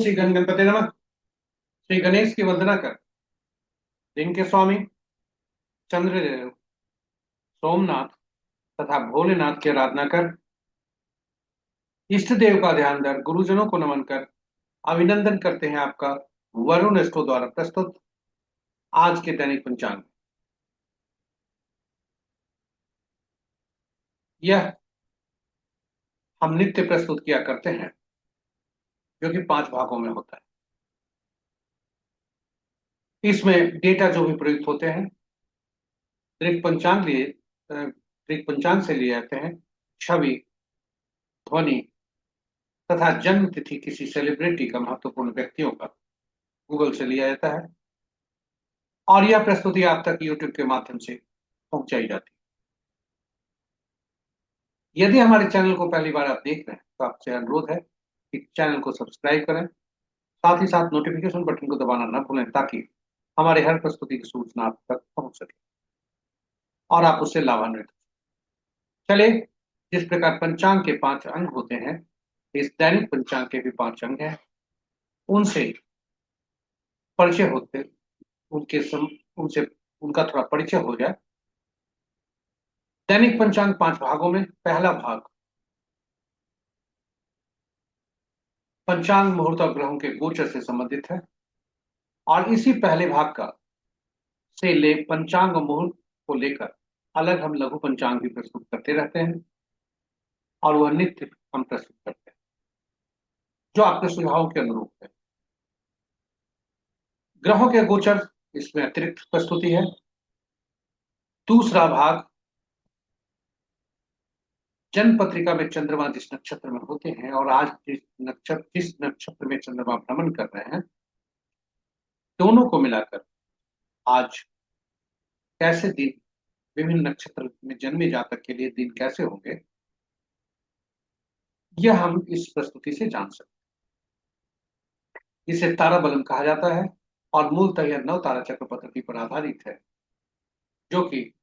श्री गण गणपति नमः। श्री गणेश की वंदना कर, दिन के स्वामी चंद्रदेव, सोमनाथ तथा भोलेनाथ की आराधना कर, इष्ट देव का ध्यान धर, गुरुजनों को नमन कर, अभिनंदन करते हैं आपका वरुण एस्ट्रो द्वारा प्रस्तुत आज के दैनिक पंचांग। यह हम नित्य प्रस्तुत किया करते हैं, जो कि 5 भागों में होता है। इसमें डेटा जो भी प्रयुक्त होते हैं त्रिक पंचांग से लिए जाते हैं। छवि, ध्वनि तथा जन्म तिथि किसी सेलिब्रिटी का, महत्वपूर्ण व्यक्तियों का गूगल से लिया जाता है और यह प्रस्तुति आप तक यूट्यूब के माध्यम से पहुंचाई जाती है। यदि हमारे चैनल को पहली बार आप देख रहे हैं तो आपसे अनुरोध है कि चैनल को सब्सक्राइब करें, साथ ही साथ नोटिफिकेशन बटन को दबाना न भूलें ताकि हमारे हर प्रस्तुति की सूचना आप तक पहुंच सके और आप उससे लाभान्वित हो। चलिए, जिस प्रकार पंचांग के 5 अंग होते हैं, इस दैनिक पंचांग के भी 5 अंग हैं। उनसे परिचय होते उनसे उनका थोड़ा परिचय हो जाए। दैनिक पंचांग 5 भागों में पहला भाग पंचांग मुहूर्त और ग्रहों के गोचर से संबंधित है और इसी पहले भाग का से ले पंचांग मुहूर्त को लेकर अलग हम लघु पंचांग भी प्रस्तुत करते रहते हैं और वह नित्य हम प्रस्तुत करते हैं, जो आपके सुझाव के अनुरूप है। ग्रहों के गोचर इसमें अतिरिक्त प्रस्तुति है। दूसरा भाग जन्म पत्रिका में चंद्रमा जिस नक्षत्र में होते हैं और आज जिस नक्षत्र में चंद्रमा भ्रमण कर रहे हैं, दोनों को मिलाकर आज कैसे दिन, विभिन्न नक्षत्र में जन्मे जातक के लिए दिन कैसे होंगे, यह हम इस प्रस्तुति से जान सकते हैं। इसे तारा बलम कहा जाता है और मूलतः यह 9 तारा चक्र पद्धति पर आधारित है, जो कि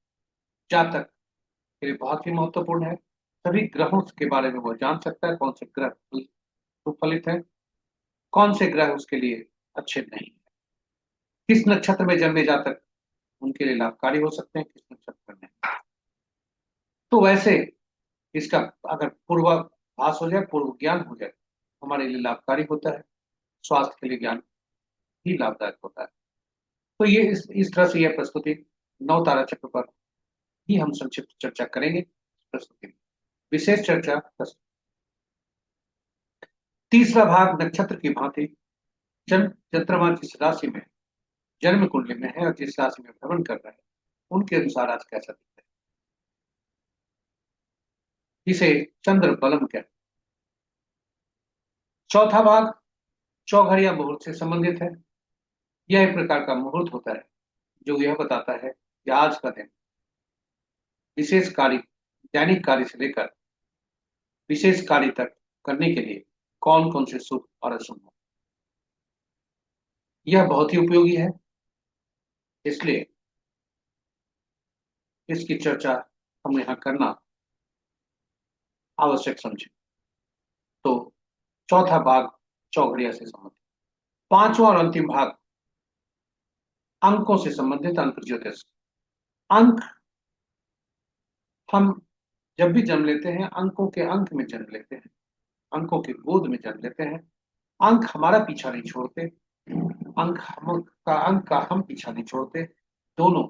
जातक के लिए बहुत ही महत्वपूर्ण है। सभी ग्रहों के बारे में वो जान सकता है, कौन से ग्रह सुफलित है, कौन से ग्रह उसके लिए अच्छे नहीं है, किस नक्षत्र में जन्मे जातक उनके लिए लाभकारी हो सकते हैं, किस नक्षत्र में नहीं। तो वैसे इसका अगर पूर्वाभास हो जाए, पूर्व ज्ञान हो जाए, हमारे लिए लाभकारी होता है। स्वास्थ्य के लिए ज्ञान ही लाभदायक होता है। तो ये इस तरह से यह प्रस्तुति 9 तारा चक्र पर ही हम संक्षिप्त चर्चा करेंगे। प्रस्तुति में विशेष चर्चा प्रस्तुति। तीसरा भाग नक्षत्र की भांति चंद्रमा जिस राशि में जन्म कुंडली में है और जिस राशि में भ्रमण कर रहे हैं, उनके अनुसार आज कैसा दिखता है, इसे चंद्र बलम कहते हैं। चौथा भाग चौघड़िया मुहूर्त से संबंधित है। यह एक प्रकार का मुहूर्त होता है जो यह बताता है कि आज का दिन विशेष कार्य, दैनिक कार्य से लेकर विशेष कार्य तक करने के लिए कौन कौन से शुभ और अशुभ हो। यह बहुत ही उपयोगी है, इसलिए इसकी चर्चा हम यहाँ करना आवश्यक समझे। तो चौथा भाग चौघड़िया से संबंधित। पांचवा और अंतिम भाग अंकों से संबंधित, अंक ज्योतिष। अंक हम जब भी जन्म लेते हैं, अंकों के अंक में जन्म लेते हैं, अंकों के गोद में जन्म लेते हैं। अंक हमारा पीछा नहीं छोड़ते, अंक का हम पीछा नहीं छोड़ते। दोनों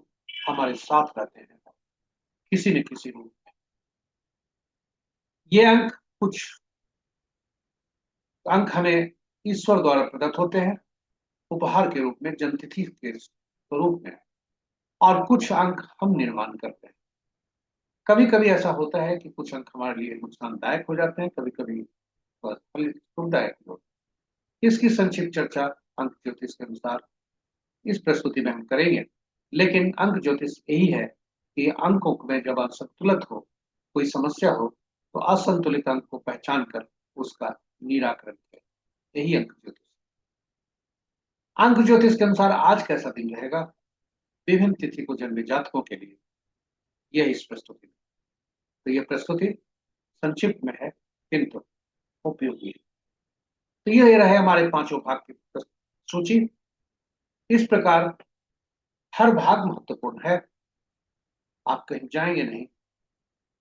हमारे साथ रहते हैं किसी न किसी रूप में। ये अंक हमें ईश्वर द्वारा प्रदत्त होते हैं उपहार के रूप में, जन्मतिथि के स्वरूप में, और कुछ अंक हम निर्माण करते हैं। कभी कभी ऐसा होता है कि कुछ अंक हमारे लिए नुकसानदायक हो जाते हैं, कभी कभी फलदायक होते हैं। इसकी संक्षिप्त चर्चा अंक ज्योतिष के अनुसार इस प्रस्तुति में हम करेंगे। लेकिन अंक ज्योतिष यही है कि अंकों में जब असंतुलित हो, कोई समस्या हो, तो असंतुलित अंक को पहचान कर उसका निराकरण करें। यही अंक ज्योतिष। अंक ज्योतिष के अनुसार आज कैसा दिन रहेगा विभिन्न तिथि को जन्मे जातकों के लिए, यह इस प्रस्तुति में। तो यह प्रस्तुति संक्षिप्त में है किंतु उपयोगी है। तो ये रहे हमारे पांचों भाग की सूची। इस प्रकार हर भाग महत्वपूर्ण है। आप कहीं जाएंगे नहीं,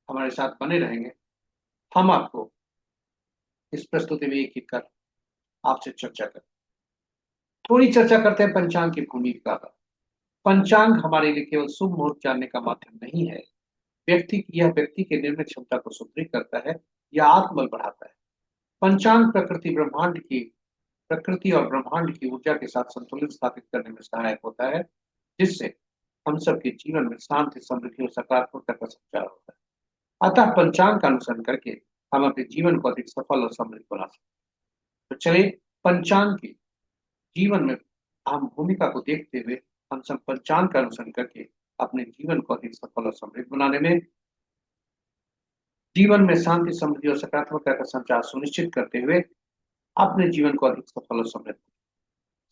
हमारे साथ बने रहेंगे। हम आपको इस प्रस्तुति में एक एक कर आपसे चर्चा करें। थोड़ी चर्चा करते हैं पंचांग की भूमिका का। पंचांग हमारे लिए केवल शुभ मुहूर्त जानने का माध्यम नहीं है। व्यक्ति के निर्णय क्षमता को सुदृढ़ करता है या आत्मबल बढ़ाता है। पंचांग प्रकृति और ब्रह्मांड की ऊर्जा के साथ संतुलन स्थापित करने में सहायक होता है, जिससे हम सबके जीवन में शांति, समृद्धि और सकारात्मकता का संचार होता है। अतः पंचांग का अनुसरण करके हम अपने जीवन को अधिक सफल और समृद्ध बना सकते हैं। तो चलिए, पंचांग की जीवन में अहम भूमिका को देखते हुए हम सब पंचांग का अनुसरण करके अपने जीवन को अधिक सफल और समृद्ध बनाने में, जीवन में शांति, समृद्धि और सकारात्मकता का संचार सुनिश्चित करते हुए अपने जीवन को अधिक सफल और समृद्ध,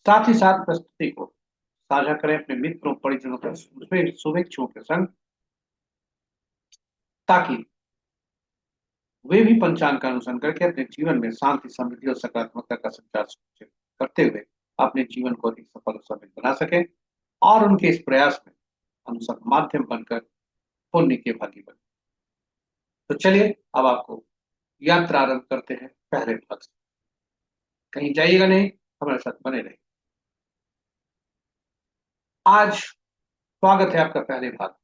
साथ ही साथ प्रस्तुति को साझा करें अपने मित्रों, परिजनों के शुभेच्छुओं के संग, ताकि वे भी पंचांग का अनुसरण करके अपने जीवन में शांति, समृद्धि और सकारात्मकता का संचार सुनिश्चित करते हुए अपने जीवन को अधिक सफल और समृद्ध बना सकें, और उनके इस प्रयास में हम सब माध्यम बनकर पुण्य के भागी बने। तो चलिए, अब आपको यात्रा आरंभ करते हैं पहले भाग से। कहीं जाइएगा नहीं, हमारे साथ बने रहिए। आज स्वागत है आपका पहले भाग।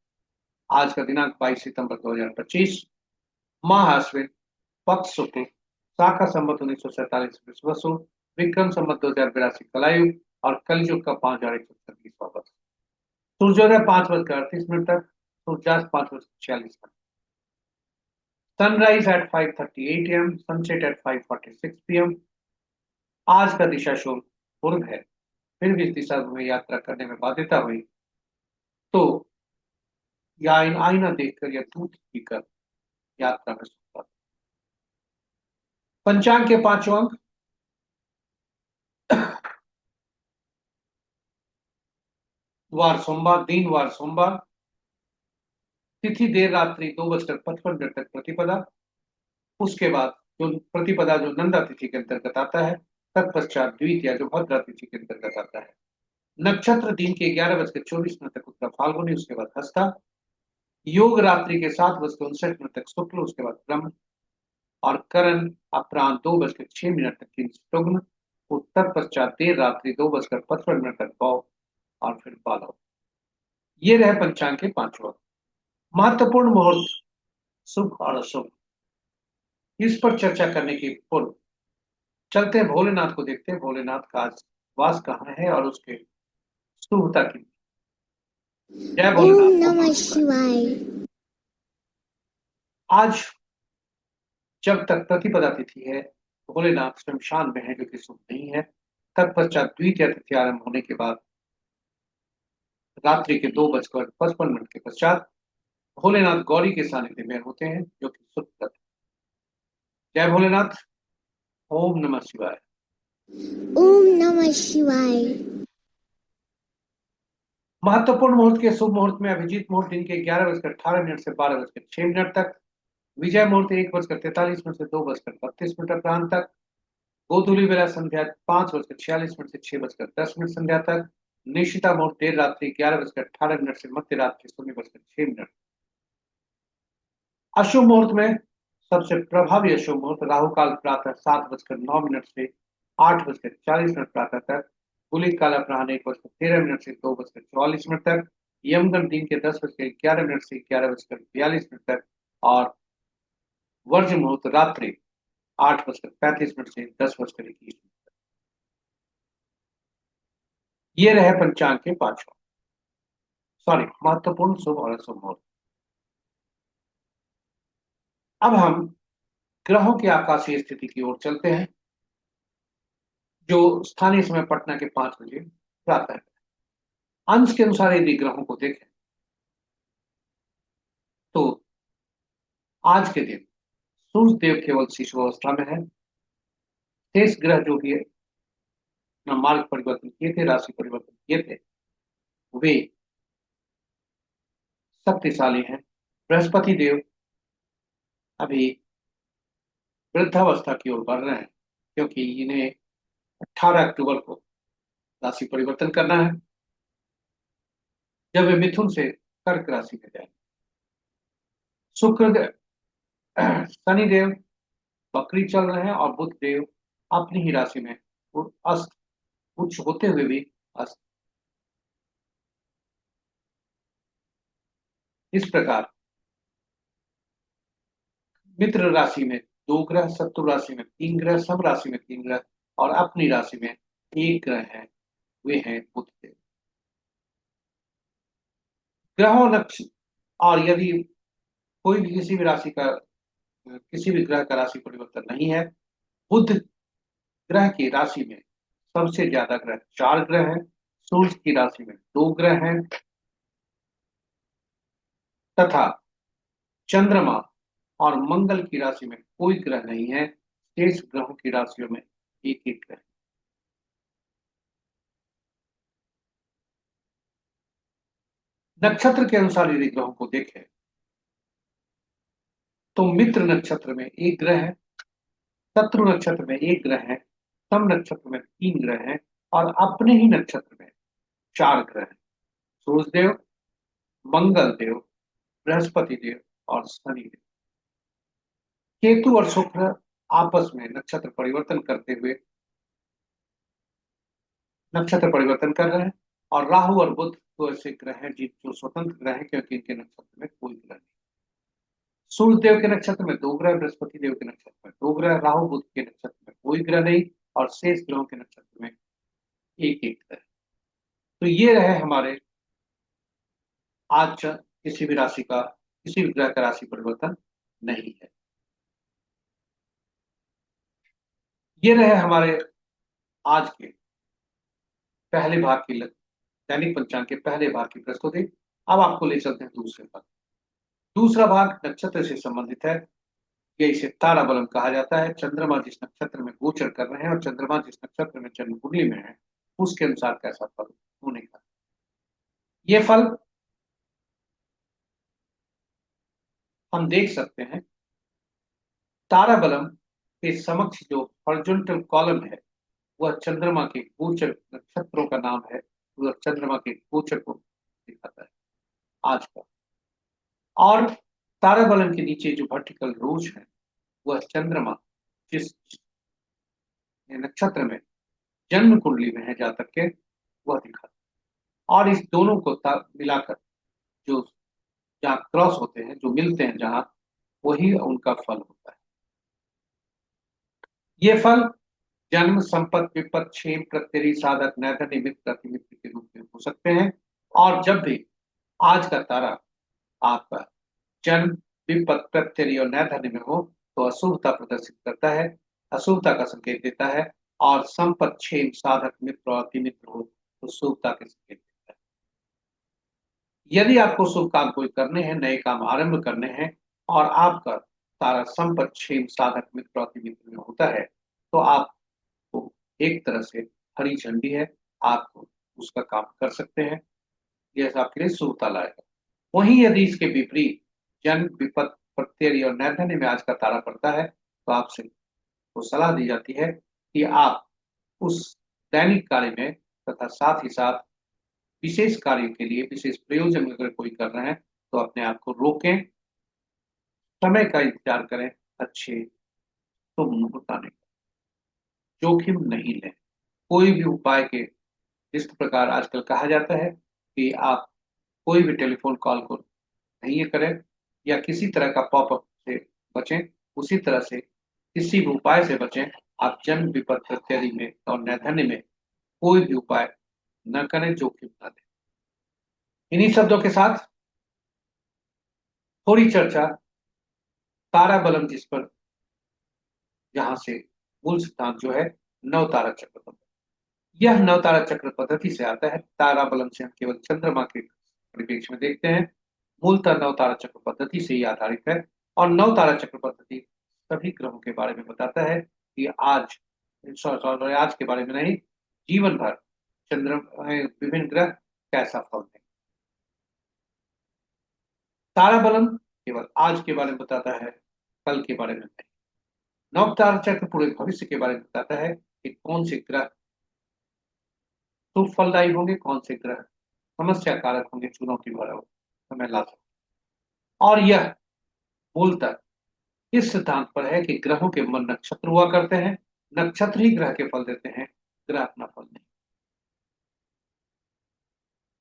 आज का दिनांक 22 सितंबर 2025, माह अश्विन, पक्ष शुक्ल, शाका संवत 1947 विश्वसु, विक्रम संवत 2082 कलायुग, और कलयुग का 5136वां वर्ष। सूर्योदय 5:38 तक, सूर्यास्त 5:46। Sunrise at 5:38 AM, sunset at 5:46 PM। आज का दिशा शूल पूर्व है। फिर भी इस दिशा में यात्रा करने में बाध्यता हुई तो या आईना देखकर या दूध पीकर यात्रा में सुखा। पंचांग के पांचों अंक। वार सोमवार, दिन वार सोमवार, तिथि देर रात्रि 2:55 तक प्रतिपदा। उसके बाद जो प्रतिपदा जो नंदा तिथि के अंतर्गत आता है, तत्पश्चात द्वितीया जो भद्रा तिथि के अंतर्गत आता है। नक्षत्र दिन के 11:24 तक उत्तर फाल्गुनी, उसके बाद हस्ता। योग रात्रि के 7:59 तक शुक्ल, उसके बाद ब्रह्म। और करण अपराह्न 2:06 तक किंशुग्न। उत्तर पश्चात देर रात्रि 2:55 तक भौ, और फिर बालव। ये रहे पंचांग के पांचों अंक। महत्वपूर्ण मुहूर्त, शुभ और अशुभ, इस पर चर्चा करने की पूर्व चलते हैं भोलेनाथ को देखते हैं। भोलेनाथ का आज वास कहाँ है और उसके शुभता की। जय ओम भोलेनाथ। नमः शिवाय। आज जब तक प्रतिपदा तिथि है, भोलेनाथ शमशान में है, जो कि शुभ नहीं है। तत्पश्चात द्वितीय तिथि आरंभ होने के बाद रात्रि के 2:55 के पश्चात भोलेनाथ गौरी के सानिध्य में होते हैं, जो कि शुभ है। जय भोलेनाथ। ओम नमः शिवाय। ओम नमः शिवाय। महत्वपूर्ण मुहूर्त के शुभ मुहूर्त में अभिजीत मुहूर्त दिन के 11:18 से 12:06 तक। विजय मुहूर्त 1:43 से 2:32 अपराह्न तक। गोधूली बेला संध्या 5:46 से 6:10 संध्या तक। निशिता मुहूर्त देर रात्रि 11:18 से मध्य रात्रि 0:06। अशुभ मुहूर्त में सबसे प्रभावी अशुभ मुहूर्त राहु काल प्रातः 7:09 से 8:40 प्रातः तक। गुलिक काल अपराह्न 1:13 से 2:44 तक। यमगंड दिन के 10:11 से 11:42 तक। और वर्ज मुहूर्त रात्रि 8:35 से 10:21। ये रहे पंचांग के पांचों, महत्वपूर्ण शुभ और अशुभ मुहूर्त। अब हम ग्रहों की आकाशीय स्थिति की ओर चलते हैं, जो स्थानीय समय पटना के 5 बजे प्रातः है। अंश के अनुसार यदि ग्रहों को देखें तो आज के दिन सूर्य देव केवल शिशु अवस्था में है। शेष ग्रह जो भी है अपना मार्ग परिवर्तन किए थे, राशि परिवर्तन किए थे, वे शक्तिशाली हैं। बृहस्पति देव अभी वृद्धावस्था की ओर बढ़ रहे हैं, क्योंकि इन्हें 18 अक्टूबर को राशि परिवर्तन करना है, जब वे मिथुन से कर्क राशि में जाए। शुक्र शनि देव वक्री चल रहे हैं और बुध देव अपनी ही राशि में अस्त, उच्च होते हुए भी अस्त। इस प्रकार मित्र राशि में 2 ग्रह, शत्रु राशि में 3 ग्रह, सम राशि में 3 ग्रह और अपनी राशि में एक ग्रह है, वे हैं बुध देव। ग्रहों नक्ष और यदि कोई भी किसी भी राशि का किसी भी ग्रह का राशि परिवर्तन नहीं है, बुध ग्रह की राशि में सबसे ज्यादा ग्रह 4 ग्रह हैं, सूर्य की राशि में 2 ग्रह हैं तथा चंद्रमा और मंगल की राशि में कोई ग्रह नहीं है। शेष ग्रहों की राशियों में एक एक ग्रह। नक्षत्र के अनुसार यदि ग्रहों को देखें तो मित्र नक्षत्र में एक ग्रह है, शत्रु नक्षत्र में एक ग्रह है, सम नक्षत्र में 3 ग्रह हैं और अपने ही नक्षत्र में 4 ग्रह हैं। सूर्य देव, मंगल देव, बृहस्पति देव और शनि देव। केतु और शुक्र आपस में नक्षत्र परिवर्तन कर रहे हैं और राहु और बुध तो ऐसे ग्रह हैं जो स्वतंत्र ग्रह हैं, क्योंकि इनके नक्षत्र में कोई ग्रह नहीं। सूर्य देव के नक्षत्र में 2 ग्रह, बृहस्पति देव के नक्षत्र में 2 ग्रह, राहु बुध के नक्षत्र में कोई ग्रह नहीं और शेष ग्रहों के नक्षत्र में एक एक ग्रह। तो ये रहे हमारे आज किसी भी राशि का, किसी भी ग्रह का राशि परिवर्तन नहीं है। ये रहे हमारे आज के पहले भाग की दैनिक पंचांग के पहले भाग की प्रस्तुति। अब आपको ले चलते हैं दूसरे भाग। दूसरा भाग नक्षत्र से संबंधित है। ये इसे तारा बलम कहा जाता है। चंद्रमा जिस नक्षत्र में गोचर कर रहे हैं और चंद्रमा जिस नक्षत्र में जन्म कुंडली में है, उसके अनुसार कैसा फल होने का। ये फल हम देख सकते हैं। तारा बलम के समक्ष जो हॉरिजॉन्टल कॉलम है, वह चंद्रमा के गोचर नक्षत्रों का नाम है। वह चंद्रमा के गोचर को दिखाता है आज का। और ताराबलम के नीचे जो वर्टिकल रोज है, वह चंद्रमा जिस नक्षत्र में जन्म कुंडली में है जा करके वह दिखाता है। और इस दोनों को मिलाकर जो जहाँ क्रॉस होते हैं, जो मिलते हैं जहाँ, वही उनका फल होता है। ये फल जन्म, संपत्ति, विपत, क्षेम, प्रत्यरी, साधक, नैधन, निमित्त, प्रतिमित्र के रूप में हो सकते हैं। और जब भी आज का तारा आपका जन्म, विपत, प्रत्यय और नैधन्य में हो तो अशुभता प्रदर्शित करता है, अशुभता का संकेत देता है। और संपत, क्षेम, साधक, मित्र और अतिमित्र हो तो शुभता के संकेत देता है। यदि आपको शुभ काम कोई करने हैं, नए काम आरंभ करने हैं और आपका तारा संपत, क्षेम, साधक, मित्र और अतिमित्र में होता है, तो आपको एक तरह से हरी झंडी है, आप उसका काम कर सकते हैं। यह आपके लिए शुभता लाएगा। वहीं यदि इसके विपरीत जन्म, विपत, प्रत्यय और नैधन्य में आज का तारा पड़ता है, तो आपसे तो सलाह दी जाती है कि आप उस दैनिक कार्य में तथा साथ ही साथ विशेष कार्य के लिए, विशेष प्रयोजन अगर कोई कर रहे हैं तो अपने आप को रोकें, समय का इंतजार करें, अच्छे तो मुहूर्त आने का जोखिम नहीं लें। कोई भी उपाय के इस प्रकार आजकल कहा जाता है कि आप कोई भी टेलीफोन कॉल को नहीं करें या किसी तरह का पॉपअप से बचें। उसी तरह से किसी भी उपाय से बचें। आप जन्म, विपत, प्रत्यय में और नैधन्य में कोई भी उपाय न करें, जोखिम न लें। इन्हीं शब्दों के साथ थोड़ी चर्चा तारा बलम, जिस पर जहां से मूल सिद्धांत जो है नवतारा चक्र पद्धति। यह नवतारा चक्र पद्धति से आता है। तारा बलम से हम केवल चंद्रमा के परिप्रेक्ष्य में देखते हैं। मूलतः नवतारा चक्र पद्धति से ही आधारित है। और नवतारा चक्र पद्धति सभी ग्रहों के बारे में बताता है कि आज के बारे में नहीं, जीवन भर चंद्र विभिन्न ग्रह कैसा फल दें। तारा बलम केवल आज के बारे में बताता है, कल के बारे में नहीं। नवतारा चक्र पूरे भविष्य के बारे में बताता है कि कौन से ग्रह शुभ फलदायी होंगे, कौन से ग्रह समस्या कारक होंगे, चुनौती भरा समय ला सकते। और यह मूलतः इस सिद्धांत पर है कि ग्रहों के मन नक्षत्र हुआ करते हैं, नक्षत्र ही ग्रह के फल देते हैं, ग्रह अपना फल नहीं।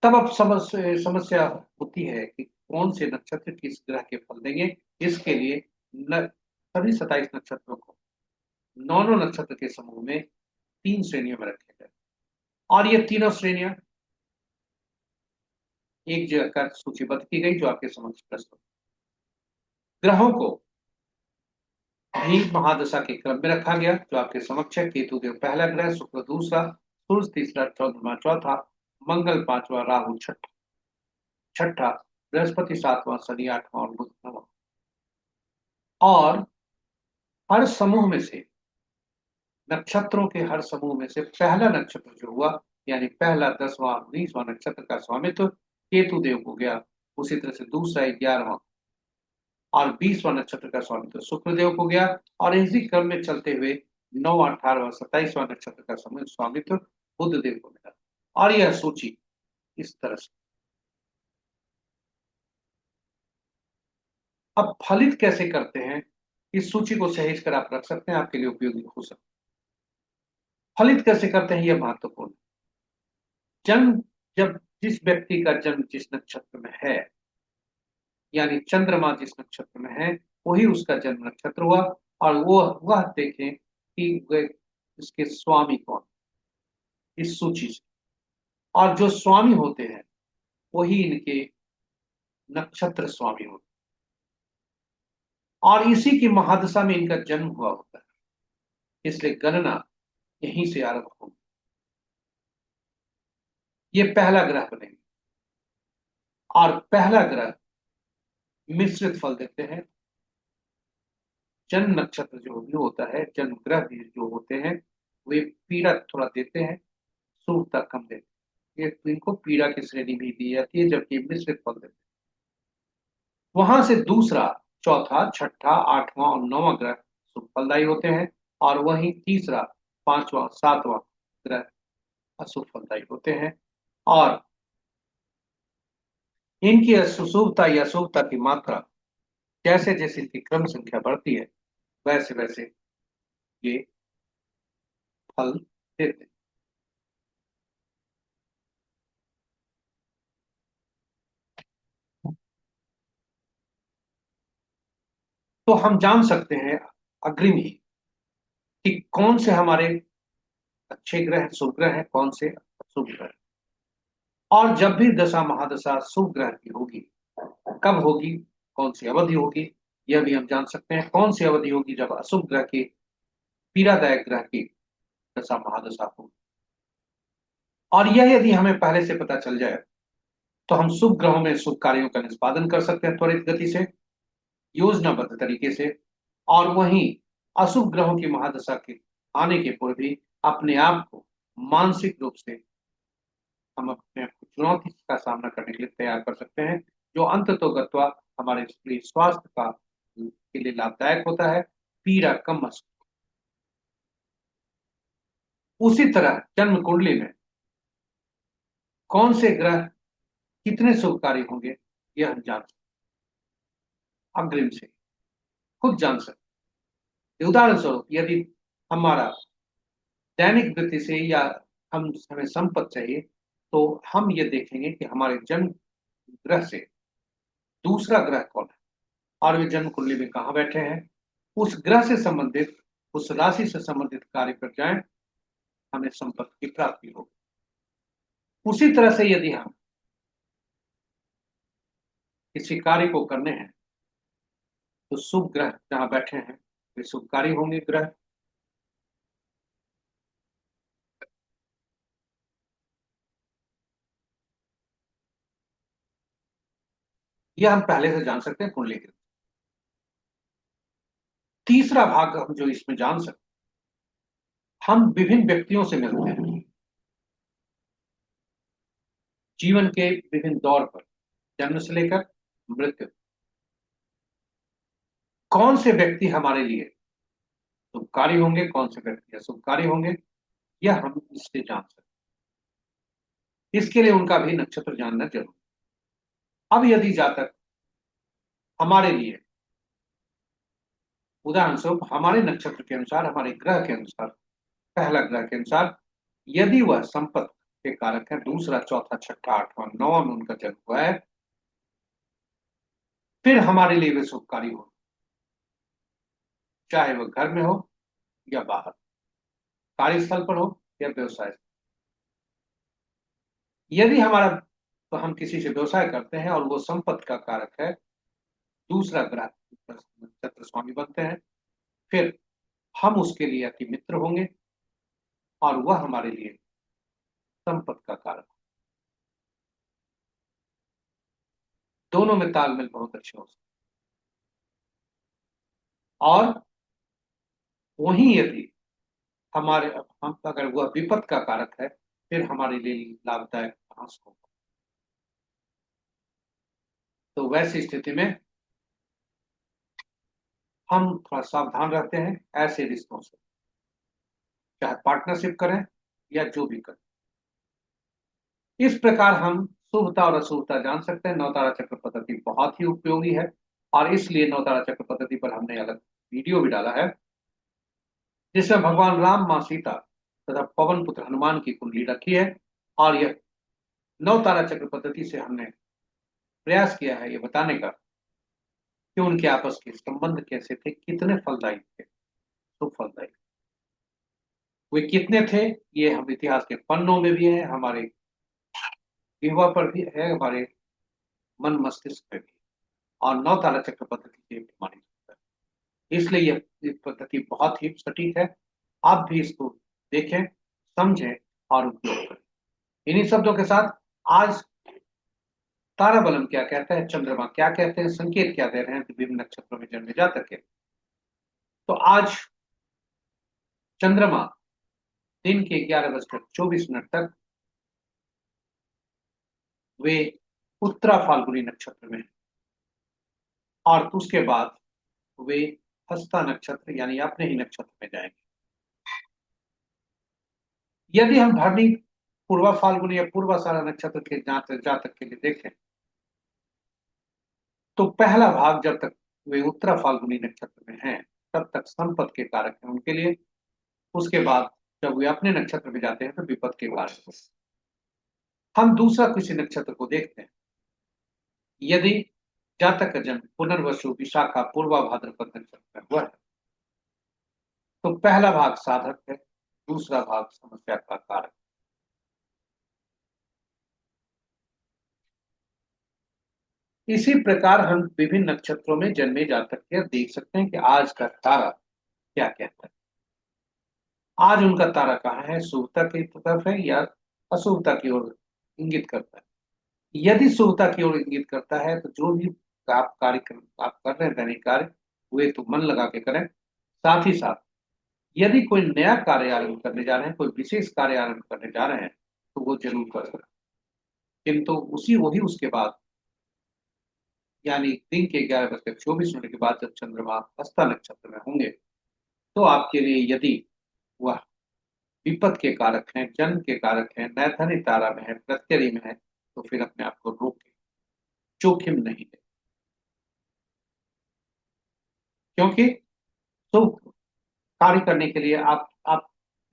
तब अब समस्या होती है कि कौन से नक्षत्र किस ग्रह के फल देंगे। इसके लिए सभी 27 नक्षत्रों को नौ नौ नक्षत्र के समूह में 3 श्रेणियों में रखे गए, और ये तीनों श्रेणियां एक जगह कर सूचीबद्ध की गई, जो आपके समक्ष प्रस्तुत। ग्रहों को भी महादशा के क्रम में रखा गया, जो आपके समक्ष है। केतु देव पहला ग्रह, शुक्र दूसरा, सूर्य तीसरा, चंद्रमा चौथा, मंगल पांचवा, राहु छठा, बृहस्पति सातवां, शनि आठवां और बुध नौवां। और हर समूह में से, नक्षत्रों के हर समूह में से पहला नक्षत्र जो हुआ, यानी पहला 10वां 19वां नक्षत्र का स्वामित्व केतु देव को गया। उसी तरह से दूसरा 11वां और 20वां नक्षत्र का स्वामित्व शुक्रदेव को गया, और इसी क्रम में चलते हुए 9वां 18वां 27वां नक्षत्र का स्वामित्व बुध देव को मिला। और यह सूची इस तरह से। अब फलित कैसे करते हैं, इस सूची को सहेज कर आप रख सकते हैं, आपके लिए उपयोगी हो सकता है। फलित कैसे करते हैं, यह महत्वपूर्ण। जन्म, जब जिस व्यक्ति का जन्म जिस नक्षत्र में है, यानी चंद्रमा जिस नक्षत्र में है, वही उसका जन्म नक्षत्र हुआ। और वो वह देखें कि इसके स्वामी कौन, इस सूची से। और जो स्वामी होते हैं वही इनके नक्षत्र स्वामी होते हैं, और इसी की महादशा में इनका जन्म हुआ होता है। इसलिए गणना यहीं से आरंभ होगी। ये पहला ग्रह बनेगा, और पहला ग्रह मिश्रित फल देते हैं। जन्म नक्षत्र जो भी होता है, जन्म ग्रह भी जो होते हैं, वे पीड़ा थोड़ा देते हैं, शुभता कम देते हैं। ये इनको पीड़ा की श्रेणी भी दी जाती है, जबकि मिश्रित फल देते हैं। वहां से दूसरा, चौथा, छठा, आठवां और नौवां ग्रह शुभ फलदायी होते हैं, और वहीं तीसरा, पांचवा, सातवां ग्रह अशुभ फलदायी होते हैं। और इनकी अशुभता या शुभता की मात्रा जैसे जैसे इनकी क्रम संख्या बढ़ती है, वैसे वैसे ये फल देते हैं। तो हम जान सकते हैं अग्रिम ही कि कौन से हमारे अच्छे ग्रह शुभ ग्रह हैं, कौन से अशुभ ग्रह हैं। और जब भी दशा महादशा शुभ ग्रह की होगी, कब होगी, कौन सी अवधि होगी, यह भी हम जान सकते हैं। कौन सी अवधि होगी, जब अशुभ ग्रह की, पीड़ादायक ग्रह की दशा महादशा होगी। और यह यदि हमें पहले से पता चल जाए, तो हम शुभ ग्रहों में शुभ कार्यों का निष्पादन कर सकते हैं त्वरित गति से, योजनाबद्ध तरीके से। और वहीं अशुभ ग्रहों की महादशा के आने के पूर्व भी अपने आप को मानसिक रूप से हम अपने चुनौती का सामना करने के लिए तैयार कर सकते हैं, जो अंततोगत्वा हमारे लिए स्वास्थ्य का के लिए लाभदायक होता है, पीड़ा कम महसूस। उसी तरह जन्म कुंडली में कौन से ग्रह कितने शुभकारी होंगे, यह हम जान सकते हैं, अग्रिम से खुद जान सकते हैं। उदाहरण स्वरूप, यदि हमारा दैनिक वृत्ति से या हमें संपत्ति चाहिए, तो हम ये देखेंगे कि हमारे जन्म ग्रह से दूसरा ग्रह कौन है, और वे जन्म कुंडली में कहाँ बैठे हैं। उस ग्रह से संबंधित, उस राशि से संबंधित कार्य कर जाएं, हमें संपत्ति की प्राप्ति होगी। उसी तरह से यदि हम किसी कार्य को करने हैं, तो शुभ ग्रह जहां बैठे हैं वे शुभकारी होंगे ग्रह। यह हम पहले से जान सकते हैं कुंडली के। तीसरा भाग हम जो इसमें जान सकते, हम विभिन्न व्यक्तियों से मिलते हैं जीवन के विभिन्न दौर पर, जन्म से लेकर मृत्यु। कौन से व्यक्ति हमारे लिए शुभकारी होंगे, कौन से व्यक्ति अशुभकारी होंगे, यह हम इससे जान सकते हैं। इसके लिए उनका भी नक्षत्र जानना जरूरी है। अब यदि जातक हमारे लिए, उदाहरण स्वरूप हमारे नक्षत्र के अनुसार, हमारे ग्रह के अनुसार, पहला ग्रह के अनुसार यदि वह संपत्ति के कारक है, दूसरा, चौथा, छठा, आठवां, नौवां में उनका जन्म हुआ है, फिर हमारे लिए वे शुभकारी हो, चाहे वह घर में हो या बाहर, कार्यस्थल पर हो या व्यवसाय। यदि हमारा, तो हम किसी से व्यवसाय करते हैं और वो संपत्ति का कारक है, दूसरा ग्रह नक्षत्र स्वामी बनते हैं, फिर हम उसके लिए अति मित्र होंगे और वह हमारे लिए संपत्ति का कारक। दोनों में तालमेल बहुत अच्छे हो सकते, और वहीं यदि हमारे, हम अगर वह विपत का कारक है, फिर हमारे लिए लाभदायक कहां से होगा। तो वैसी स्थिति में हम थोड़ा सावधान रहते हैं ऐसे रिश्तों से, चाहे पार्टनरशिप करें या जो भी करें। इस प्रकार हम शुभता और अशुभता जान सकते हैं। नवतारा चक्र पद्धति बहुत ही उपयोगी है, और इसलिए नवतारा चक्र पद्धति पर हमने अलग वीडियो भी डाला है, जिसमें भगवान राम, मां सीता तथा पवन पुत्र हनुमान की कुंडली रखी है। और यह नवतारा चक्र पद्धति से हमने प्रयास किया है ये बताने का कि उनके आपस के संबंध कैसे थे, कितने फलदायी थे, शुभ फलदायी, वे कितने थे, ये हम इतिहास के पन्नों में भी है, हमारे विवाह पर भी है, हमारे मन मस्तिष्क में भी, और नवतारा चक्र पद्धति से प्रमाणित होता है। इसलिए यह पद्धति बहुत ही सटीक है। आप भी इसको देखें, समझें और उपयोग करें। इन्हीं शब्दों के साथ आज तारा बलम क्या कहता है, चंद्रमा क्या कहते हैं, संकेत क्या दे रहे हैं विभिन्न नक्षत्रों में जन्मे जातक के। तो आज चंद्रमा दिन के 11:24 तक वे उत्तरा फाल्गुनी नक्षत्र में हैं, और उसके बाद वे हस्ता नक्षत्र यानी अपने ही नक्षत्र में जाएंगे। यदि हम भरणी पूर्वा फाल्गुनी या पूर्वाषाढ़ा नक्षत्र के जातक के लिए देखें, तो पहला भाग जब तक वे उत्तरा फाल्गुनी नक्षत्र में हैं, तब तक संपत्ति के कारक हैं उनके लिए। उसके बाद जब वे अपने नक्षत्र में जाते हैं तो विपद के कारक हैं। हम दूसरा किसी नक्षत्र को देखते हैं। यदि जातक का जन्म पुनर्वसु, विशाखा, पूर्वा भाद्रपद नक्षत्र में हुआ है, तो पहला भाग साधक है, दूसरा भाग समस्या का कारक। इसी प्रकार हम विभिन्न नक्षत्रों में जन्मे जातक के देख सकते हैं कि आज का तारा क्या कहता है। आज उनका तारा कहाँ है, शुभता की तरफ है या अशुभता की ओर इंगित करता है। यदि शुभता की ओर इंगित करता है तो जो भी आप कार्यक्रम आप कर रहे हैं, दैनिक कार्य, वे तो मन लगा के करें। साथ ही साथ यदि कोई नया कार्य आरंभ करने जा रहे हैं, कोई विशेष कार्य आरंभ करने जा रहे हैं, तो वो जरूर कर सकते हैं। किंतु उसी वही उसके बाद, यानी दिन के 11:24 के बाद जब चंद्रमा हस्ता नक्षत्र में होंगे, तो आपके लिए यदि वह विपद के कारक हैं, जन्म के कारक हैं, नैथनी तारा में है, प्रत्यरी में है, तो फिर अपने आप को रोके, जोखिम नहीं ले, क्योंकि शुभ कार्य करने के लिए आप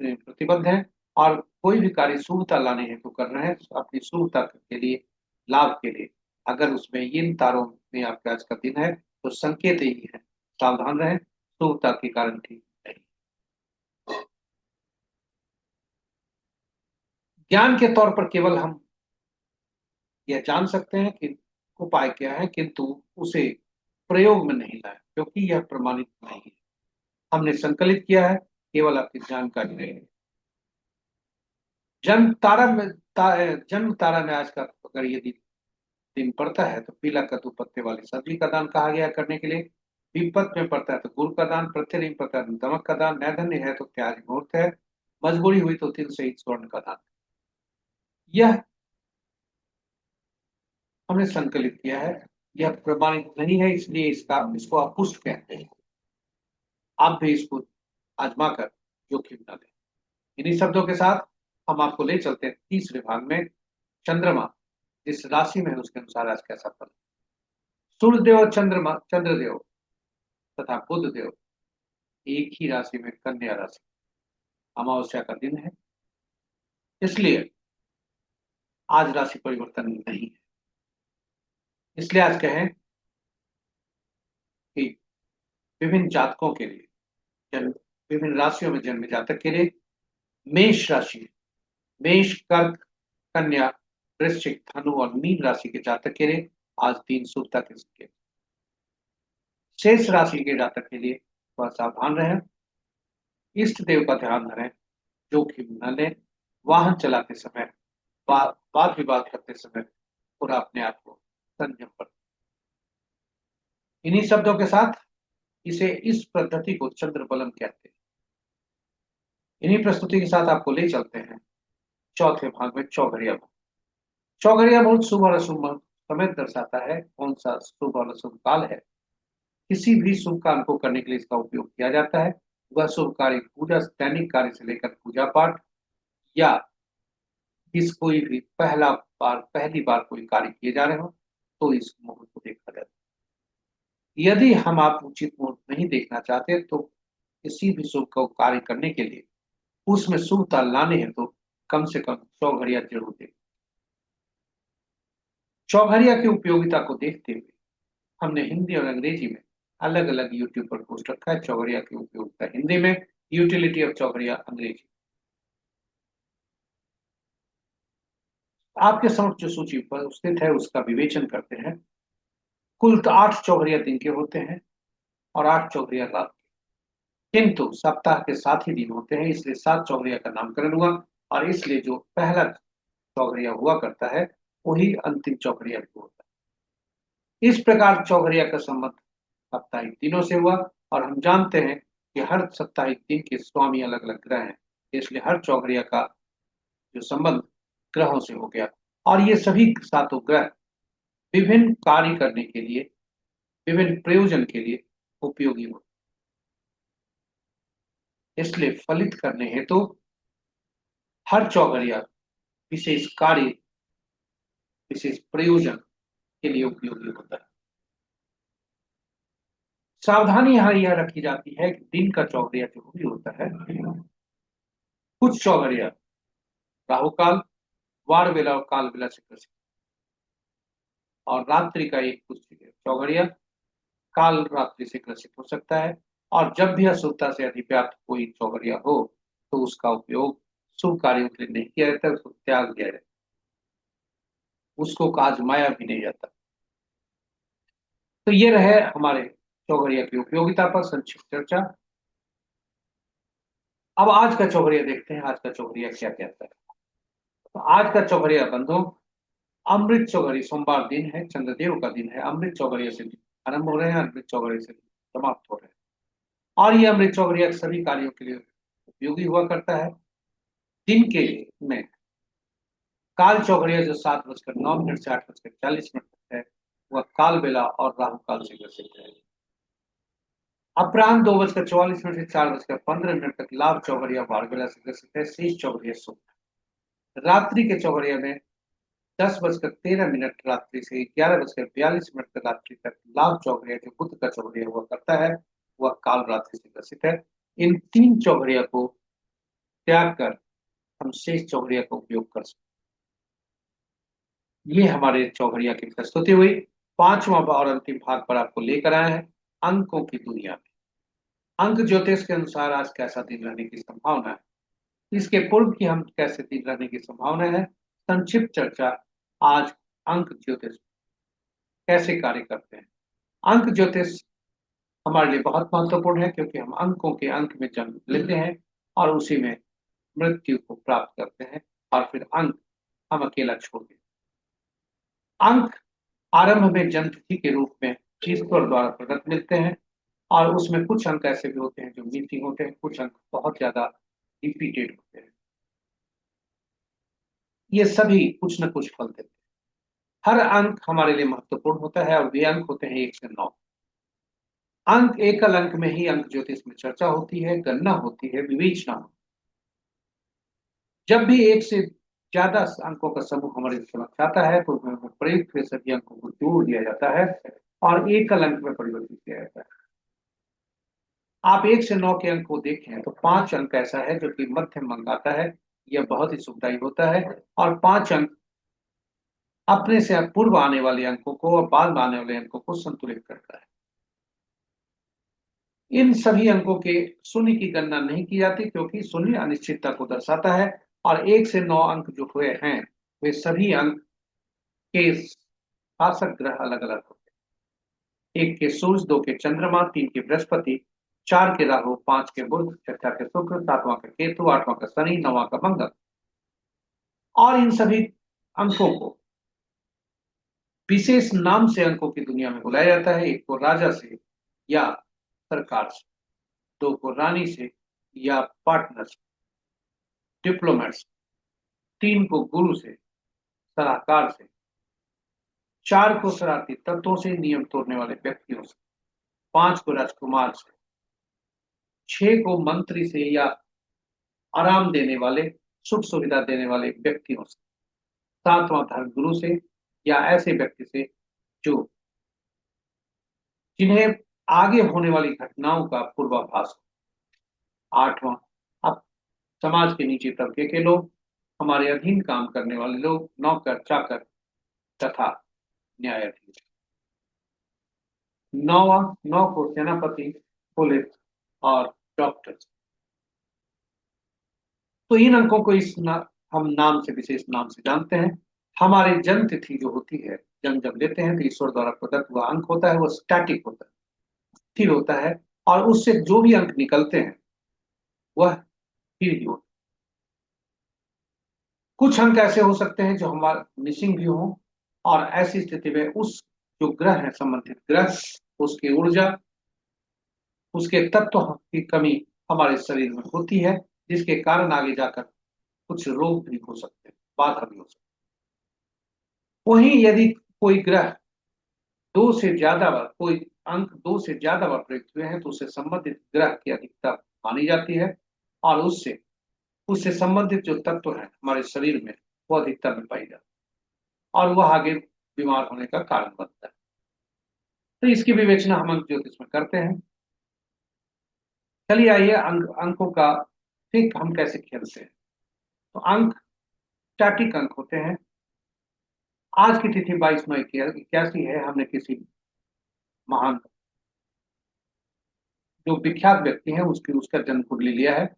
प्रतिबद्ध हैं, और कोई भी कार्य शुभता लाने हेतु कर रहे हैं, अपनी शुभता के लिए, लाभ के लिए। अगर उसमें इन तारों में आपका आज का दिन है, तो संकेत यही है, सावधान रहें, शुभता के कारण ठीक नहीं। ज्ञान के तौर पर केवल हम यह जान सकते हैं कि उपाय क्या है, किंतु उसे प्रयोग में नहीं लाए, क्योंकि यह प्रमाणित नहीं है। हमने संकलित किया है केवल आपकी जानकारी रहे। जन्म तारा में जन्म तारा में आज का अगर यदि दिन पड़ता है, तो पीला कद्दू पत्ते वाली सब्जी का दान कहा गया करने के लिए। विपत में पड़ता है तो गुड़ का दान, प्रत्यय में पड़ता है तो नमक का दान, नैधन्य है तो त्याज मुहूर्त है, मजबूरी हुई तो तिल सहित स्वर्ण का दान। यह हमने संकलित किया है, यह प्रमाणित नहीं है, इसलिए इसको आप पुष्ट कहते हैं। आप भी इसको आजमा कर जोखिम न लें। इन्हीं शब्दों के साथ हम आपको ले चलते हैं तीसरे भाग में, चंद्रमा जिस राशि में है उसके अनुसार आज कैसा फल। सूर्यदेव और चंद्रदेव तथा बुध देव एक ही राशि में, कन्या राशि, अमावस्या का दिन है, इसलिए आज राशि परिवर्तन नहीं है। इसलिए आज कहें कि विभिन्न जातकों के लिए, जन्म विभिन्न राशियों में जन्मे जातक के लिए, मेष राशि, मेष, कर्क, कन्या, वृश्चिक, धनु और मीन राशि के जातक के लिए आज दिन शुभता के संकेत। शेष राशि के जातक के लिए वह सावधान रहें, इष्ट देव का ध्यान धरें, जोखिम न लें, वाहन चलाते समय, वाद विवाद करते समय पूरा अपने आप को संयम पर। इन्हीं शब्दों के साथ इस पद्धति को चंद्र बलम कहते हैं। इन्हीं प्रस्तुति के साथ आपको ले चलते हैं चौथे भाग में, चौघड़िया भाग। चौघड़िया बहुत शुभ और अशुभ समय दर्शाता है। कौन सा शुभ और अशुभ काल है, किसी भी शुभ काम को करने के लिए इसका उपयोग किया जाता है। वह शुभ कार्य पूजा, दैनिक कार्य से लेकर पूजा पाठ, या कोई भी पहली बार कोई कार्य किए जा रहे हो तो इस मुहूर्त को देखा जाता है। यदि हम आप उचित मुहूर्त नहीं देखना चाहते तो किसी भी शुभ को कार्य करने के लिए उसमें शुभता लाने हैं तो कम से कम चौघड़िया जरूर दें। चौघड़िया की उपयोगिता को देखते हुए हमने हिंदी और अंग्रेजी में अलग अलग यूट्यूब पर पोस्ट रखा है। चौघड़िया की उपयोगिता हिंदी में, यूटिलिटी ऑफ चौघड़िया अंग्रेजी। आपके समक्ष जो सूची पर उपस्थित है उसका विवेचन करते हैं। कुल 8 चौघड़िया दिन के होते हैं और 8 चौघड़िया रात के, किंतु सप्ताह के 7 ही दिन होते हैं, इसलिए 7 चौघड़िया का नामकरण हुआ। और इसलिए जो पहला चौघड़िया हुआ करता है वही अंतिम चौघड़िया भी होता है। इस प्रकार चौघड़िया का संबंध साप्ताहिक दिनों से हुआ, और हम जानते हैं कि हर साप्ताहिक दिन के स्वामी अलग अलग ग्रह हैं, इसलिए हर चौघड़िया का जो संबंध ग्रहों से हो गया। और ये सभी सातों ग्रह विभिन्न कार्य करने के लिए, विभिन्न प्रयोजन के लिए उपयोगी होते, इसलिए फलित करने हेतु हर चौघड़िया विशेष कार्य, विशेष प्रयोजन के लिए उपयोगी होता है। सावधानी यहाँ यह रखी जाती है कि दिन का चौघड़िया जो भी होता है, कुछ चौघड़िया राहु काल, वार बेला और काल बेला से ग्रसित, और रात्रि का एक कुछ चौघड़िया काल रात्रि से ग्रसित हो सकता है। और जब भी अशुभता से अधिव्याप्त कोई चौघड़िया हो तो उसका उपयोग शुभ कार्यों के लिए नहीं किया जाता, उसको त्याग दिया जाता, उसको आजमाया भी नहीं जाता। तो ये रहे हमारे चौघड़िया की उपयोगिता पर संक्षिप्त चर्चा। अब आज का चौघड़िया देखते हैं, आज का चौघड़िया क्या कहता है। तो आज का चौघड़िया बंधु, अमृत चौघड़ी, सोमवार दिन है, चंद्रदेव का दिन है। अमृत चौघड़िया से आरंभ हो रहे हैं, अमृत चौघड़ी से समाप्त हो रहे हैं, और ये अमृत चौघड़िया सभी कार्यों के लिए उपयोगी हुआ करता है। दिन के में काल चौघड़िया जो 7:09 से 8:40 तक है, वह काल बेला और राहु काल से ग्रसित है। अपराह्न 2:44 से 4:15 तक लाभ चौघड़िया बार बेला से ग्रसित है। शेष चौघड़िया शुभ। रात्रि के चौघड़िया में 10:13 रात्रि से 11:42 तक रात्रि तक लाभ चौघड़िया जो बुध का चौघड़िया हुआ करता है वह काल रात्रि से ग्रसित है। इन 3 चौघड़िया को त्याग कर हम शेष चौघड़िया का उपयोग कर सकते। ये हमारे चौघड़िया की प्रस्तुति हुई। 5वां और अंतिम भाग पर आपको लेकर आए हैं अंकों की दुनिया में। अंक ज्योतिष के अनुसार आज कैसा दिन रहने की संभावना है, इसके पूर्व की हम कैसे दिन रहने की संभावना है, संक्षिप्त चर्चा। आज अंक ज्योतिष कैसे कार्य करते हैं। अंक ज्योतिष हमारे लिए बहुत महत्वपूर्ण है, क्योंकि हम अंकों के अंक में जन्म लेते हैं और उसी में मृत्यु को प्राप्त करते हैं, और फिर अंक हम अकेला छोड़ देते हैं। अंक आरंभ में जन्म तिथि के रूप में ईश्वर द्वारा प्रदत्त मिलते हैं, और उसमें कुछ अंक ऐसे भी होते हैं जो मिसिंग होते हैं, कुछ अंक बहुत ज्यादा रिपीटेड होते हैं। ये सभी कुछ न कुछ फल देते हैं। हर अंक हमारे लिए महत्वपूर्ण होता है, और वे अंक होते हैं 1 से 9। अंक, एकल अंक में ही अंक ज्योतिष में चर्चा होती है, गणना होती है, विवेचना होती है। जब भी एक से ज्यादा अंकों का समूह हमारे समक्ष आता है तो उसमें प्रयुक्त हुए सभी अंकों को जोड़ दिया जाता है और एकल अंक में परिवर्तित किया जाता है। आप 1 से 9 के अंक को देखें तो 5 अंक ऐसा है जो कि मध्यम अंक आता है। यह बहुत ही सुखदायी होता है। और 5 अंक अपने से पूर्व आने वाले अंकों को और बाद में आने वाले अंकों को संतुलित करता है। इन सभी अंकों के शून्य की गणना नहीं की जाती क्योंकि शून्य अनिश्चितता को दर्शाता है। और 1 से 9 अंक जो हुए हैं वे सभी अंक के शासक ग्रह अलग अलग होते हैं। 1 के सूर्य, 2 के चंद्रमा, 3 के बृहस्पति, 4 के राहु, 5 के बुध, छठा के शुक्र, सातवां का केतु, आठवां का शनि, नौवां का मंगल। और इन सभी अंकों को विशेष नाम से अंकों की दुनिया में बुलाया जाता है। 1 को राजा से या सरकार से, 2 को रानी से या पार्टनर से, डिप्लोमेट से, 3 को गुरु से, सलाहकार से, 4 को शरारती तत्वों से, नियम तोड़ने वाले व्यक्तियों से, 5 को राजकुमार से, 6 को मंत्री से या आराम देने वाले, सुख सुविधा देने वाले व्यक्तियों से, 7वां धर्म गुरु से या ऐसे व्यक्ति से जो जिन्हें आगे होने वाली घटनाओं का पूर्वाभास हो। 8वां, अब समाज के नीचे तबके के लोग, हमारे अधीन काम करने वाले लोग, नौकर चाकर तथा न्यायाधीश। 9वां, 9 को सेनापति, पुलिस और डॉक्टर। तो इन अंकों को हम नाम से, विशेष नाम से जानते हैं। हमारी जन्म तिथि जो होती है, जन्म जब लेते हैं तो ईश्वर द्वारा प्रदत्त हुआ अंक होता है, वो स्टैटिक होता है, स्थिर होता है। और उससे जो भी अंक निकलते हैं वह फिर ही होता है। कुछ अंक ऐसे हो सकते हैं जो हमारे मिसिंग भी हों, और ऐसी स्थिति में उस जो ग्रह है, संबंधित ग्रह, उसकी ऊर्जा, उसके तत्व की कमी हमारे शरीर में होती है, जिसके कारण आगे जाकर कुछ रोग भी हो सकते हैं, बाधा भी हो सकती है। वहीं यदि कोई ग्रह दो से ज्यादा बार, कोई अंक 2 से ज्यादा बार प्रयुक्त हुए हैं तो उससे संबंधित ग्रह की अधिकता मानी जाती है। और उससे उससे संबंधित जो तत्व है हमारे शरीर में वो अधिकता में पाई जाती है और वह आगे बीमार होने का कारण बनता है। तो इसकी विवेचना हम अंक ज्योतिष में करते हैं। चलिए आइए अंकों का ठीक हम कैसे खेलते हैं। तो अंक स्टैटिक अंक होते हैं। आज की तिथि 22/9/81 है। हमने किसी महान जो विख्यात व्यक्ति हैं उसकी उसका जन्म कुंडली लिया है।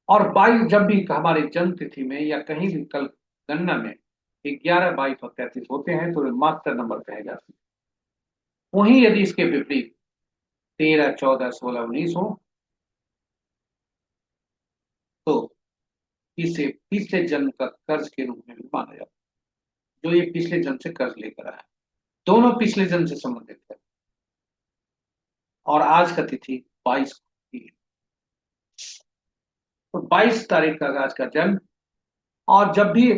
और 22 जब भी हमारे जन्म तिथि में या कहीं भी कल गणना में 11, 22 और 33 होते हैं तो वे मास्टर नंबर कहे जाते हैं। वहीं यदि इसके विपरीत 13, 14, 16, 19 हो तो इसे पिछले जन्म का कर्ज के रूप में भी माना जाता है। जो ये पिछले जन्म से कर्ज लेकर आया है, दोनों पिछले जन्म से संबंधित है। और आज का तिथि 22 की है। तो 22 तारीख का आज का जन्म। और जब भी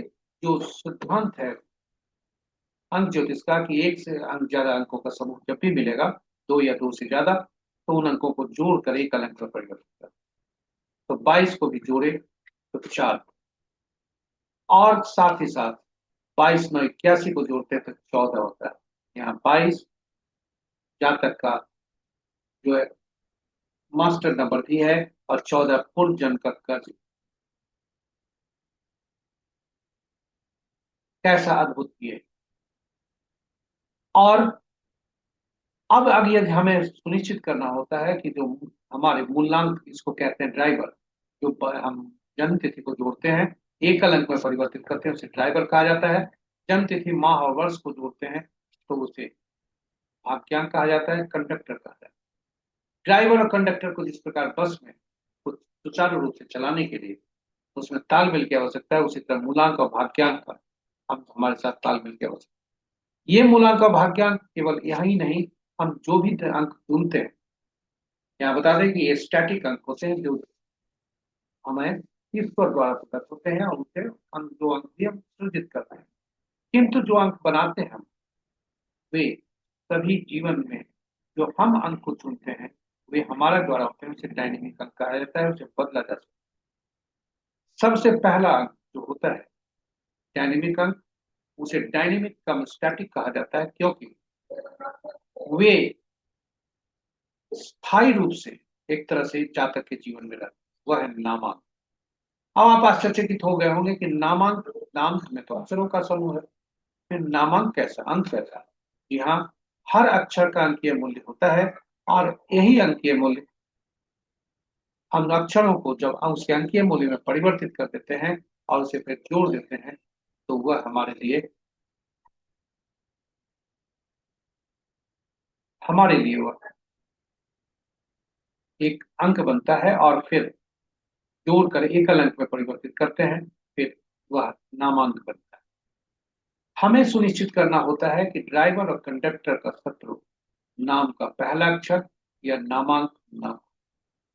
जो सिद्धांत है अंक ज्योतिष का कि 1 से ज्यादा अंकों का समूह जब भी मिलेगा, 2 या 2 से ज्यादा, तो उन अंकों को जोड़कर एक अंक में परिवर्तित कर। तो 22 को भी जोड़े तो 4, और साथ ही साथ 22, 9, 81 को जोड़ते हैं तो 14 होता है। यहाँ 22 जातक का जो है मास्टर नंबर भी है और 14 पूर्व जन्म का कर्ज। कैसा अद्भुत ये। और अब यदि हमें सुनिश्चित करना होता है कि जो हमारे मूलांक, इसको कहते हैं ड्राइवर, जो हम जन्म तिथि को जोड़ते हैं, एकल अंक में परिवर्तित करते हैं, उसे ड्राइवर कहा जाता है। जन्म तिथि, माह और वर्ष को जोड़ते हैं तो उसे भाग्यांक कहा जाता है, कंडक्टर कहा जाता है। ड्राइवर और कंडक्टर को जिस प्रकार बस में कुछ सुचारू रूप से चलाने के लिए उसमें तालमेल की आवश्यकता है, उसी तरह मूलांक और भाग्यांक का हम हमारे साथ तालमेल की आवश्यकता है। ये मूलांक और भाग्यांक केवल यही नहीं, हम जो भी अंक ढूंढते हैं, यहाँ बता दें कि ये स्टैटिक अंक होते हैं जो हमें ईश्वर द्वारा प्रकट होते हैं, और उनसे हम जो अंक भी हम सृजित करते हैं। किंतु जो अंक बनाते हैं हम, वे सभी जीवन में जो हम अंक को चुनते हैं वे हमारे द्वारा होते हैं, उसे डायनेमिक अंक कहा जाता है, उसे बदला जा सकता है। सबसे पहला अंक जो होता है डायनेमिक अंक, उसे डायनेमिक कम स्टैटिक कहा जाता है, क्योंकि वे स्थायी रूप से एक तरह से जातक के जीवन में रहते, वह है नामांक। अब आप आश्चर्यचकित हो गए होंगे कि नामांक, नाम में तो अक्षरों का समूह है, फिर नामांक कैसा, अंक कैसा? जी हाँ, हर अक्षर का अंकीय मूल्य होता है, और यही अंकीय मूल्य हम अक्षरों को जब हम उसके अंकीय मूल्य में परिवर्तित कर देते हैं और उसे फिर जोड़ देते हैं, तो वह हमारे लिए वह एक अंक बनता है, और फिर जोड़कर एकल अंक में परिवर्तित करते हैं, फिर वह नामांक बनता है। हमें सुनिश्चित करना होता है कि ड्राइवर और कंडक्टर का शत्रु नाम का पहला अक्षर या नामांक न हो,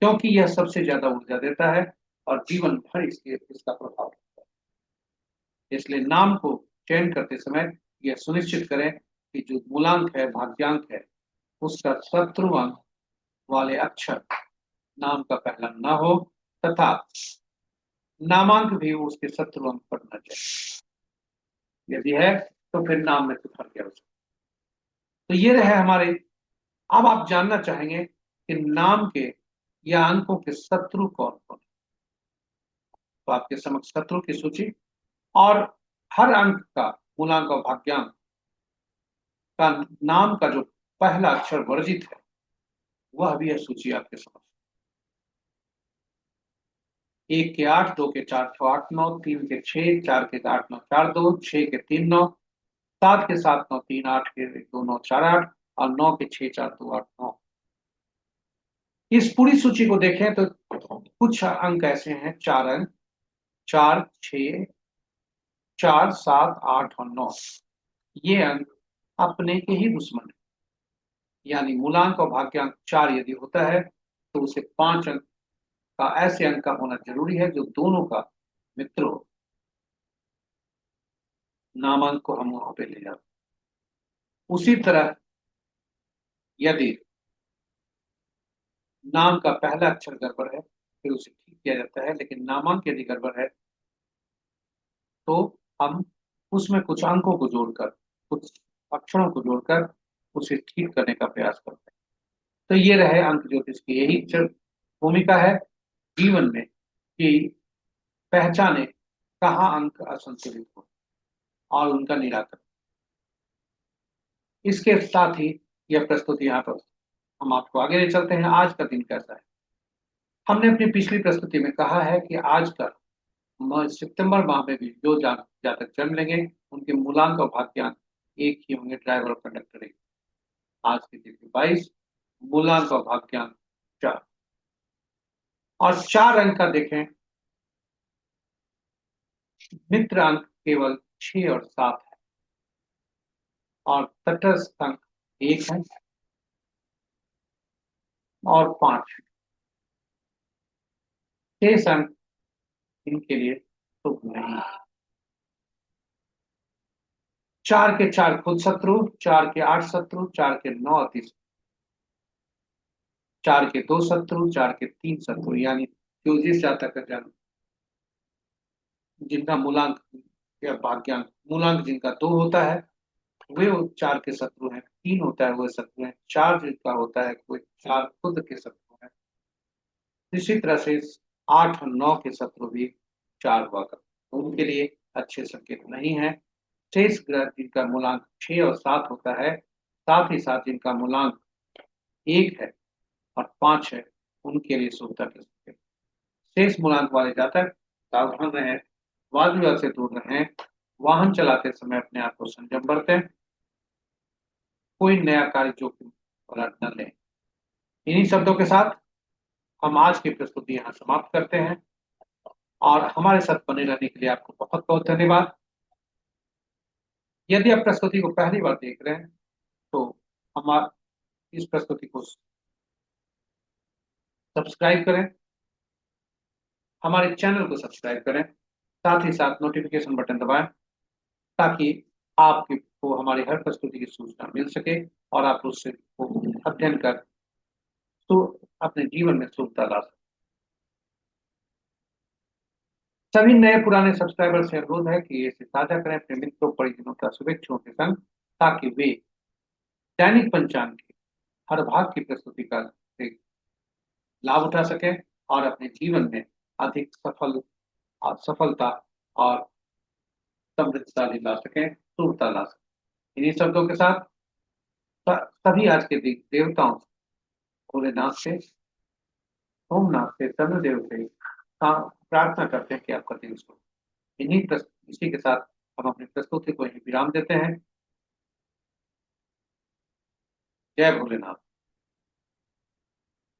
क्योंकि यह सबसे ज्यादा ऊर्जा देता है और जीवन भर इसका प्रभाव होता है। इसलिए नाम को चयन करते समय यह सुनिश्चित करें कि जो मूलांक है, भाग्यांक है, उसका शत्रु अंक वाले अक्षर नाम का पहला न हो, तथा नामांक भी उसके शत्रु अंक पर न जाए। यदि है तो फिर नाम में सुधार किया हो सकता है। तो ये रहे हमारे। अब आप जानना चाहेंगे कि नाम के या अंकों के शत्रु कौन कौन? तो आपके समक्ष शत्रु की सूची और हर अंक का मूलांक और भाग्यांक का नाम का जो पहला अक्षर वर्जित है, वह भी यह सूची आपके समक्ष। 1 के 8, 2 के 4 6 8 9, 3 के 6, 4 के 8 9 4 2, 6 के 3 9, 7 के 7 9 3 8 के 2 9 4 8, और 9 के 6 4 2 8 9। इस पूरी सूची को देखें तो कुछ अंक ऐसे हैं, 4 अंक, 4 6 4 7 8 और 9। ये अंक अपने के ही दुश्मन है, यानी मूलांक और भाग्यांक 4 यदि होता है तो उसे 5 अंक का ऐसे अंक का होना जरूरी है जो दोनों का मित्र हो। नामांक को हम वहां पे ले जाते हैं। उसी तरह यदि नाम का पहला अक्षर गड़बड़ है, फिर उसे ठीक किया जाता है, लेकिन नामांक यदि गड़बड़ है तो हम उसमें कुछ अंकों को जोड़कर, कुछ अक्षरों को जोड़कर उसे ठीक करने का प्रयास करते हैं। तो ये रहे अंक ज्योतिष की यही भूमिका है जीवन में, कि पहचाने कहाँ अंक असंतुलित हो और उनका निराकरण। इसके साथ ही यह प्रस्तुति यहाँ पर हम आपको आगे ले चलते हैं। आज का दिन कैसा है? हमने अपनी पिछली प्रस्तुति में कहा है कि आज का सितंबर माह में भी जो जातक जन्म लेंगे उनके मूलांक और भाग्यांक एक ही होंगे, ड्राइवर और कंडक्टर एक। आज की तिथि 22, मूलांक और भाग्यांक 4, और 4 अंक का देखें, मित्र अंक केवल 6 और 7 है, और तटस्थ अंक 1 है और 5 है। शेष अंक इनके लिए शुभ नहीं है। 4 के 4 खुद शत्रु, 4 के 8 शत्रु, 4 के 9 अति, 4 के 2 शत्रु, 4 के 3 शत्रु, यानी जो जिस जातक का जन्म, जिनका मूलांक या भाग्यांक, मूलांक जिनका 2 होता है वे 4 के शत्रु हैं, 3 होता है वह शत्रु हैं, 4 जिनका होता है कोई 4 खुद के शत्रु हैं। इसी तरह से 8 और 9 के शत्रु भी 4 हुआ करते, तो उनके लिए अच्छे संकेत नहीं है। शेष ग्रह जिनका मूलांक 6 और 7 होता है, साथ ही साथ जिनका मूलांक 1 है और 5 है, उनके लिए शुभता के संकेत। शेष मूलांक वाले जातक सावधान रहें, वाद विवाद से दूर रहें, वाहन चलाते समय अपने आप को संयम बरतें, कोई नया कार्य जोखिम वाला न लें। इन्हीं शब्दों के साथ हम आज की प्रस्तुति यहाँ समाप्त करते हैं, और हमारे साथ बने रहने के लिए आपको बहुत बहुत धन्यवाद। यदि आप प्रस्तुति को पहली बार देख रहे हैं तो हम इस प्रस्तुति को सब्सक्राइब करें, हमारे चैनल को सब्सक्राइब करें, साथ ही साथ नोटिफिकेशन बटन दबाएं, ताकि आपको हमारी हर प्रस्तुति की सूचना मिल सके और आप उससे को अध्ययन कर तो अपने जीवन में शुभता ला सकते। सभी नए पुराने सब्सक्राइबर से अनुरोध है कि इसे साझा करें अपने मित्रों परिजनों का शुभेच्छुओं के संग, ताकि वे दैनिक पंचांग के हर भाग की प्रस्तुति का से लाभ उठा सकें और अपने जीवन में अधिक सफलता और समृद्धता ला सकें, शुभता ला सकें। इन्हीं शब्दों के साथ सभी आज के देवताओं से, भोलेनाथ से, सोमनाथ से, चंद्रदेव से प्रार्थना करते हैं कि आपका दिन शुभ। इसी के साथ हम अपनी प्रस्तुति को यहीं विराम देते हैं। जय भोलेनाथ।